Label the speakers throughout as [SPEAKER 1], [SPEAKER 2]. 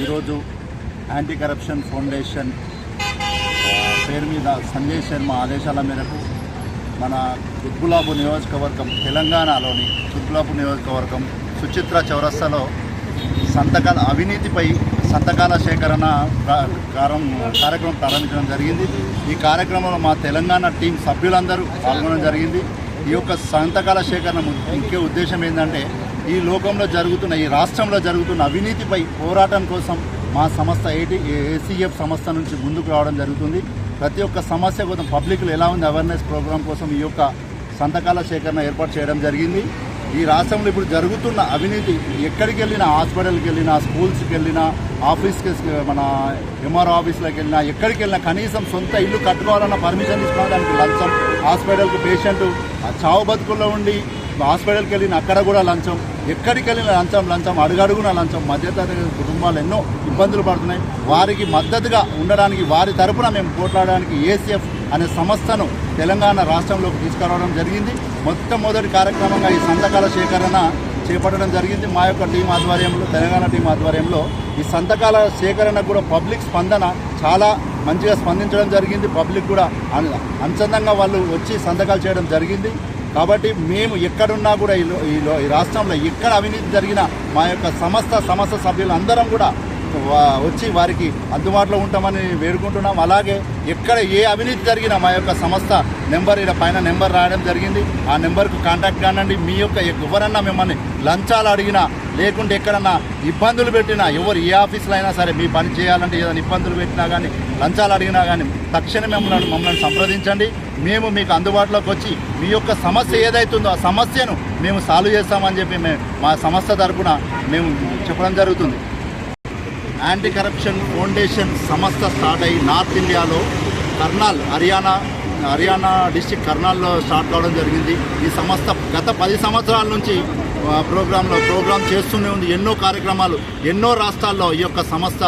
[SPEAKER 1] ఈరోజు anti corruption foundation పేరు మీద సంజయ్ శర్మ ఆదేశాల మేరకు మన కుత్బుల్లాపూర్ నియోజకవర్గం తెలంగాణలోని కుత్బుల్లాపూర్ నియోజకవర్గం సుచిత్ర చౌరస్తాలో అవినీతిపై సంతకాల సేకరణ కార్యక్రమం ప్రారంభించడం జరిగింది. ఈ కార్యక్రమంలో మా తెలంగాణ టీం సభ్యులందరూ పాల్గొనడం జరిగింది. ఈ యొక్క సంతకాల సేకరణ ముఖ్య ఉద్దేశం ఏంటంటే ఈ లోకంలో జరుగుతున్న ఈ రాష్ట్రంలో జరుగుతున్న అవినీతిపై పోరాటం కోసం మా సంస్థ ఏసీఎఫ్ సంస్థ నుంచి ముందుకు రావడం జరుగుతుంది. ప్రతి ఒక్క సమస్య కోసం పబ్లిక్లో ఎలా ఉంది అవేర్నెస్ ప్రోగ్రాం కోసం ఈ యొక్క సంతకాల సేకరణ ఏర్పాటు చేయడం జరిగింది. ఈ రాష్ట్రంలో ఇప్పుడు జరుగుతున్న అవినీతి ఎక్కడికి వెళ్ళినా, హాస్పిటల్కి వెళ్ళినా, స్కూల్స్కి వెళ్ళినా, ఆఫీస్కి మన ఎంఆర్ఓ ఆఫీస్లోకి వెళ్ళినా, ఎక్కడికి వెళ్ళినా కనీసం సొంత ఇల్లు కట్టుకోవాలన్న పర్మిషన్ తీసుకోవడానికి లంచం, హాస్పిటల్కి పేషెంట్ చావు బతుకుల్లో ఉండి హాస్పిటల్కి వెళ్ళిన అక్కడ కూడా లంచం, ఎక్కడికి వెళ్ళిన లంచం, అడుగడుగున లంచం. మధ్యతరగతి కుటుంబాలు ఎన్నో ఇబ్బందులు పడుతున్నాయి. వారికి మద్దతుగా ఉండడానికి, వారి తరపున మేము పోట్లాడడానికి ఏసీఎఫ్ అనే సంస్థను తెలంగాణ రాష్ట్రంలోకి తీసుకురావడం జరిగింది. మొట్టమొదటి కార్యక్రమంగా ఈ సంతకాల సేకరణ చేపట్టడం జరిగింది. మా యొక్క టీం ఆధ్వర్యంలో, తెలంగాణ టీం ఆధ్వర్యంలో ఈ సంతకాల సేకరణ కూడా పబ్లిక్ స్పందన చాలా మంచిగా స్పందించడం జరిగింది. పబ్లిక్ కూడా అంచందంగా వాళ్ళు వచ్చి సంతకాలు చేయడం జరిగింది. కాబట్టి మేము ఎక్కడున్నా కూడా ఈ రాష్ట్రంలో ఎక్కడ అవినీతి జరిగినా మా యొక్క సంస్థ సభ్యులు అందరం కూడా వచ్చి వారికి అందుబాటులో ఉంటామని వేడుకుంటున్నాం. అలాగే ఎక్కడ ఏ అవినీతి జరిగినా మా యొక్క సంస్థ నెంబర్ ఇక్కడ పైన నెంబర్ రాయడం జరిగింది. ఆ నెంబర్కు కాంటాక్ట్ కానండి. మీ యొక్క ఎవరన్నా మిమ్మల్ని లంచాలు అడిగినా, లేకుంటే ఎక్కడన్నా ఇబ్బందులు పెట్టినా, ఎవరు ఏ ఆఫీసులో అయినా సరే మీ పని చేయాలంటే ఏదైనా ఇబ్బందులు పెట్టినా కానీ, లంచాలు అడిగినా కానీ తక్షణమే మమ్మల్ని సంప్రదించండి. మేము మీకు అందుబాటులోకి వచ్చి మీ యొక్క సమస్య ఏదైతుందో ఆ సమస్యను మేము సాల్వ్ చేస్తామని చెప్పి మా సంస్థ తరఫున మేము చెప్పడం జరుగుతుంది. యాంటీ కరప్షన్ ఫౌండేషన్ సంస్థ స్టార్ట్ అయ్యి నార్త్ ఇండియాలో కర్నాల్, హర్యానా డిస్టిక్ కర్నాల్లో స్టార్ట్ కావడం జరిగింది. ఈ సంస్థ గత 10 సంవత్సరాల నుంచి ప్రోగ్రామ్ చేస్తూనే ఉంది. ఎన్నో కార్యక్రమాలు ఎన్నో రాష్ట్రాల్లో ఈ యొక్క సంస్థ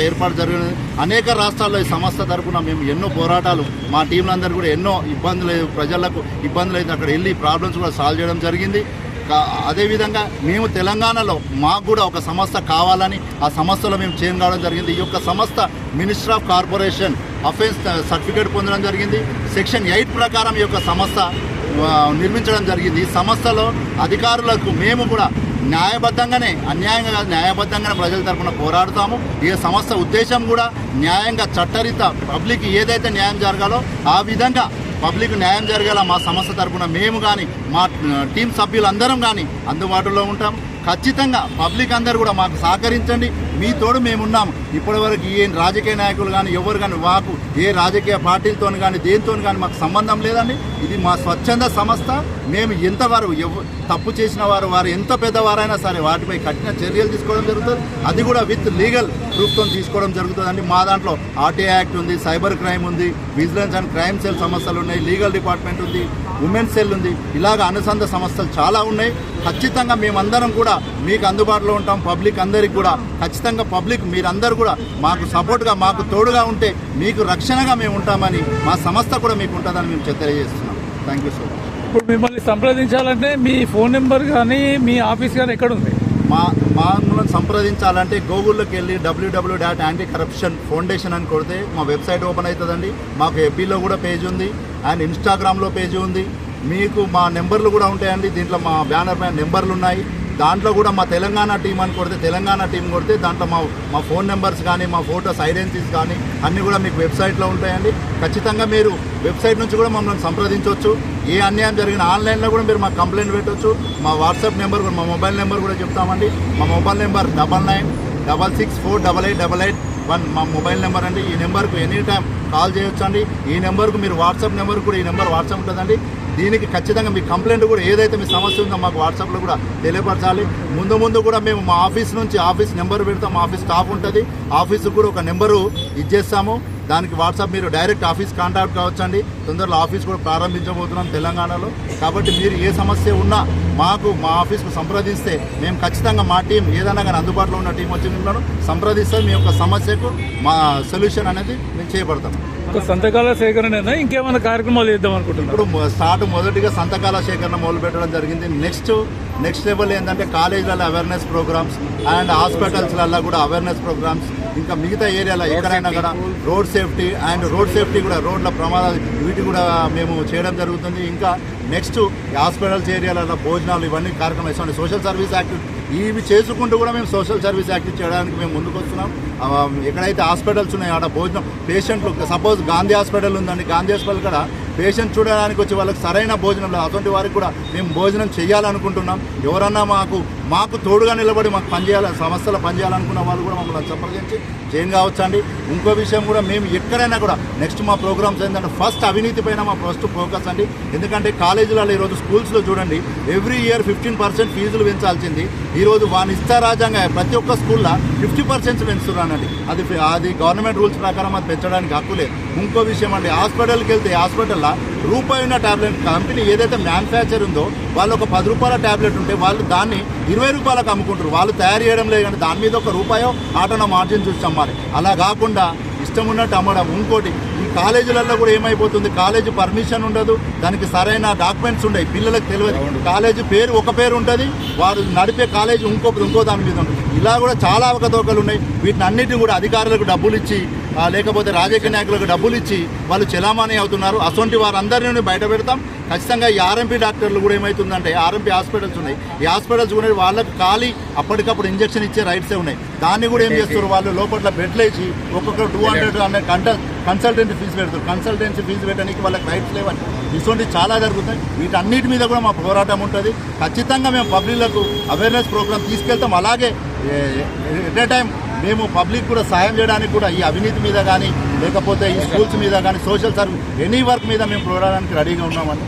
[SPEAKER 1] ఏర్పాటు జరిగినది. అనేక రాష్ట్రాల్లో ఈ సంస్థ తరఫున మేము ఎన్నో పోరాటాలు, మా టీంలందరూ కూడా ఎన్నో ప్రజలకు ఇబ్బందులు అయితే అక్కడ వెళ్ళి ప్రాబ్లమ్స్ కూడా సాల్వ్ చేయడం జరిగింది. అదేవిధంగా మేము తెలంగాణలో మాకు కూడా ఒక సంస్థ కావాలని ఆ సంస్థలో మేము చేంజ్ కావడం జరిగింది. ఈ యొక్క సంస్థ minister of corporation offence certificate పొందడం జరిగింది. సెక్షన్ 8 ప్రకారం ఈ యొక్క సంస్థ నిర్మించడం జరిగింది. ఈ సంస్థలో అధికారులకు మేము కూడా న్యాయబద్ధంగానే, అన్యాయంగా కాదు, న్యాయబద్ధంగానే ప్రజల తరఫున పోరాడుతాము. ఈ సంస్థ ఉద్దేశం కూడా న్యాయంగా, చట్టరీత పబ్లిక్ ఏదైతే న్యాయం జరగాలో ఆ విధంగా పబ్లిక్ న్యాయం జరగాల మా సంస్థ తరఫున మేము కానీ, మా టీం సభ్యులందరం కానీ అందుబాటులో ఉంటాం. ఖచ్చితంగా పబ్లిక్ అందరూ కూడా మాకు సహకరించండి. మీ తోడు మేమున్నాము. ఇప్పటివరకు ఏ రాజకీయ నాయకులు కానీ, ఎవరు కానీ, మాకు ఏ రాజకీయ పార్టీలతో కానీ, దేనితో కానీ మాకు సంబంధం లేదండి. ఇది మా స్వచ్ఛంద సంస్థ. మేము ఎంతవారు తప్పు చేసిన వారు ఎంత పెద్దవారైనా సరే వాటిపై కఠిన చర్యలు తీసుకోవడం జరుగుతుంది. అది కూడా విత్ లీగల్ ప్రూఫ్తో తీసుకోవడం జరుగుతుందండి. మా దాంట్లో ఆర్టీ యాక్ట్ ఉంది, సైబర్ క్రైమ్ ఉంది, విజిలెన్స్ అండ్ క్రైమ్ సెల్ సమస్యలు ఉన్నాయి, లీగల్ డిపార్ట్మెంట్ ఉంది, ఉమెన్స్ సెల్ ఉంది. ఇలాగ అనుసంధ సంస్థలు చాలా ఉన్నాయి. ఖచ్చితంగా మేమందరం కూడా మీకు అందుబాటులో ఉంటాం. పబ్లిక్ అందరికీ కూడా ఖచ్చితంగా పబ్లిక్ మీరందరూ కూడా మాకు సపోర్ట్గా, మాకు తోడుగా ఉంటే మీకు రక్షణగా మేము ఉంటామని, మా సంస్థ కూడా మీకు ఉంటుందని మేము తెలియజేస్తున్నాం. Thank you so much.
[SPEAKER 2] ఇప్పుడు మిమ్మల్ని సంప్రదించాలంటే మీ ఫోన్ నెంబర్ కానీ, మీ ఆఫీస్ కానీ ఎక్కడ ఉంది?
[SPEAKER 1] మమ్మల్ని సంప్రదించాలంటే గూగుల్లోకి వెళ్ళి www.anticorruptionfoundation అని కొడితే మా వెబ్సైట్ ఓపెన్ అవుతుందండి. మాకు FBలో కూడా పేజ్ ఉంది అండ్ ఇన్స్టాగ్రామ్లో పేజ్ ఉంది. మీకు మా నెంబర్లు కూడా ఉంటాయండి. దీంట్లో మా బ్యానర్ మీద నెంబర్లు ఉన్నాయి. దాంట్లో కూడా మా తెలంగాణ టీం అని కొడితే, తెలంగాణ టీం కొడితే దాంట్లో మా ఫోన్ నెంబర్స్ కానీ, మా ఫోటోస్ ఐడెంటిటీస్ కానీ అన్నీ కూడా మీకు వెబ్సైట్లో ఉంటాయండి. ఖచ్చితంగా మీరు వెబ్సైట్ నుంచి కూడా మమ్మల్ని సంప్రదించవచ్చు. ఏ అన్యాయం జరిగిన ఆన్లైన్లో కూడా మీరు మాకు కంప్లైంట్ పెట్టవచ్చు. మా వాట్సాప్ నెంబర్ కూడా, మా మొబైల్ నెంబర్ కూడా చెప్తామండి. మా మొబైల్ నెంబర్ 9966488881 మా మొబైల్ నెంబర్ అండి. ఈ నెంబర్కు ఎనీ టైం కాల్ చేయొచ్చు అండి. ఈ నెంబర్కు మీరు వాట్సాప్ నెంబర్ కూడా, ఈ నెంబర్ వాట్సాప్ ఉంటుందండి. దీనికి ఖచ్చితంగా మీ కంప్లైంట్ కూడా ఏదైతే మీ సమస్య ఉందో మాకు వాట్సాప్లో కూడా తెలియపరచాలి. ముందు కూడా మేము మా ఆఫీస్ నుంచి ఆఫీస్ నెంబర్ పెడతాం. ఆఫీస్ స్టాఫ్ ఉంటుంది. ఆఫీస్కి కూడా ఒక నెంబరు ఇచ్చేస్తాము. దానికి వాట్సాప్ మీరు డైరెక్ట్ ఆఫీస్ కాంటాక్ట్ కావచ్చండి. తొందరలో ఆఫీస్ కూడా ప్రారంభించబోతున్నాం తెలంగాణలో. కాబట్టి మీరు ఏ సమస్య ఉన్నా మా ఆఫీస్కు సంప్రదిస్తే మేము ఖచ్చితంగా మా టీం ఏదైనా కానీ అందుబాటులో ఉన్న టీం వచ్చి మిమ్మల్ని సంప్రదిస్తే మీ యొక్క సమస్యకు మా సొల్యూషన్ అనేది మేము చేయబడతాం.
[SPEAKER 2] ఒక సంతకాల సేకరణైనా ఇంకేమైనా కార్యక్రమాలు చేద్దాం అనుకుంటున్నారు?
[SPEAKER 1] ఇప్పుడు మొదటిగా సంతకాల సేకరణ మొదలు పెట్టడం జరిగింది. నెక్స్ట్ లెవెల్ ఏంటంటే కాలేజీలలో అవేర్నెస్ ప్రోగ్రామ్స్ అండ్ హాస్పిటల్స్లలో కూడా అవేర్నెస్ ప్రోగ్రామ్స్, ఇంకా మిగతా ఏరియాలో ఎక్కడైనా కూడా రోడ్ సేఫ్టీ కూడా రోడ్ల ప్రమాదాలు వీటి కూడా మేము చేయడం జరుగుతుంది. ఇంకా నెక్స్ట్ హాస్పిటల్స్ ఏరియాలలో భోజనాలు ఇవన్నీ కార్యక్రమం ఇస్తాం. సోషల్ సర్వీస్ యాక్ట్ ఇవి చేసుకుంటూ కూడా మేము సోషల్ సర్వీస్ యాక్ట్ చేయడానికి మేము ముందుకు వస్తున్నాం. ఎక్కడైతే హాస్పిటల్స్ ఉన్నాయో ఆడ భోజనం పేషెంట్లు, సపోజ్ గాంధీ హాస్పిటల్ ఉందండి, గాంధీ హాస్పిటల్ కూడా పేషెంట్ చూడడానికి వచ్చి వాళ్ళకి సరైన భోజనం లేదు. అటువంటి వారికి కూడా మేము భోజనం చేయాలనుకుంటున్నాం. ఎవరన్నా మాకు తోడుగా నిలబడి మాకు సంస్థలు పనిచేయాలనుకున్న వాళ్ళు కూడా మమ్మల్ని సంప్రదించి జాయిన్ కావచ్చండి. ఇంకో విషయం కూడా, మేము ఎక్కడైనా కూడా నెక్స్ట్ మా ప్రోగ్రామ్స్ ఏంటంటే ఫస్ట్ అవినీతి పైన మా ఫస్ట్ ఫోకస్ అండి. ఎందుకంటే కాలేజీలలో ఈరోజు స్కూల్స్లో చూడండి, ఎవ్రీ ఇయర్ 15% ఫీజులు పెంచాల్సింది ఈరోజు వాని ఇష్టారాజ్యంగా ప్రతి ఒక్క స్కూల్లో 50% పెంచుతున్నానండి. అది గవర్నమెంట్ రూల్స్ ప్రకారం అది పెంచడానికి హక్కు లేదు. ఇంకో విషయం అండి, హాస్పిటల్కి వెళ్తే హాస్పిటల్లో రూపాయి ఉన్న ట్యాబ్లెట్ కంపెనీ ఏదైతే మ్యానుఫ్యాక్చర్ ఉందో వాళ్ళు ఒక 10 రూపాయల ట్యాబ్లెట్ ఉంటే వాళ్ళు దాన్ని 20 రూపాయలకు అమ్ముకుంటారు. వాళ్ళు తయారు చేయడం లేదు, కానీ దాని మీద ₹1 ఆటోన మార్జిన్ చూసి అమ్మాలి. అలా కాకుండా ఇష్టం ఉన్నట్టు అమ్మడం. ఇంకోటి, ఈ కాలేజీలలో కూడా ఏమైపోతుంది, కాలేజీ పర్మిషన్ ఉండదు, దానికి సరైన డాక్యుమెంట్స్ ఉండవు, పిల్లలకు తెలియదు. కాలేజీ పేరు ఒక పేరు ఉంటుంది, వారు నడిపే కాలేజీ ఇంకో దాని మీద ఉంటుంది. ఇలా కూడా చాలా అవకతవకలు ఉన్నాయి. వీటిని అన్నిటిని కూడా అధికారులకు డబ్బులు ఇచ్చి లేకపోతే రాజకీయ నాయకులకు డబ్బులు ఇచ్చి వాళ్ళు చెలామణి అవుతున్నారు. అటువంటి వారందరినీ బయట పెడతాం. ఖచ్చితంగా ఈ ఆర్ఎంపీ డాక్టర్లు కూడా ఏమవుతుందంటే, ఆర్ఎంపీ హాస్పిటల్స్ ఉన్నాయి, ఈ హాస్పిటల్స్ కూడా వాళ్ళకి ఖాళీ అప్పటికప్పుడు ఇంజక్షన్ ఇచ్చే రైట్సే ఉన్నాయి. దాన్ని కూడా ఏం చేస్తారు, వాళ్ళు లోపల బెడ్లు వేసి ఒక్కొక్కరు 200 కన్సల్టెన్సీ ఫీజు పెడతారు. కన్సల్టెన్సీ ఫీజు పెట్టడానికి వాళ్ళకి రైట్స్ లేవని ఇటువంటి చాలా జరుగుతాయి. వీటన్నిటి మీద కూడా మా పోరాటం ఉంటుంది. ఖచ్చితంగా మేము పబ్లిక్లకు అవేర్నెస్ ప్రోగ్రామ్ తీసుకెళ్తాం. అలాగే ఎట్ ఏ టైం మేము పబ్లిక్ కూడా సాయం చేయడానికి కూడా ఈ అవినీతి మీద కానీ లేకపోతే ఈ స్కూల్స్ మీద కానీ సోషల్ సర్వీస్ ఎనీ వర్క్ మీద మేము పోరాడడానికి రెడీగా ఉన్నామని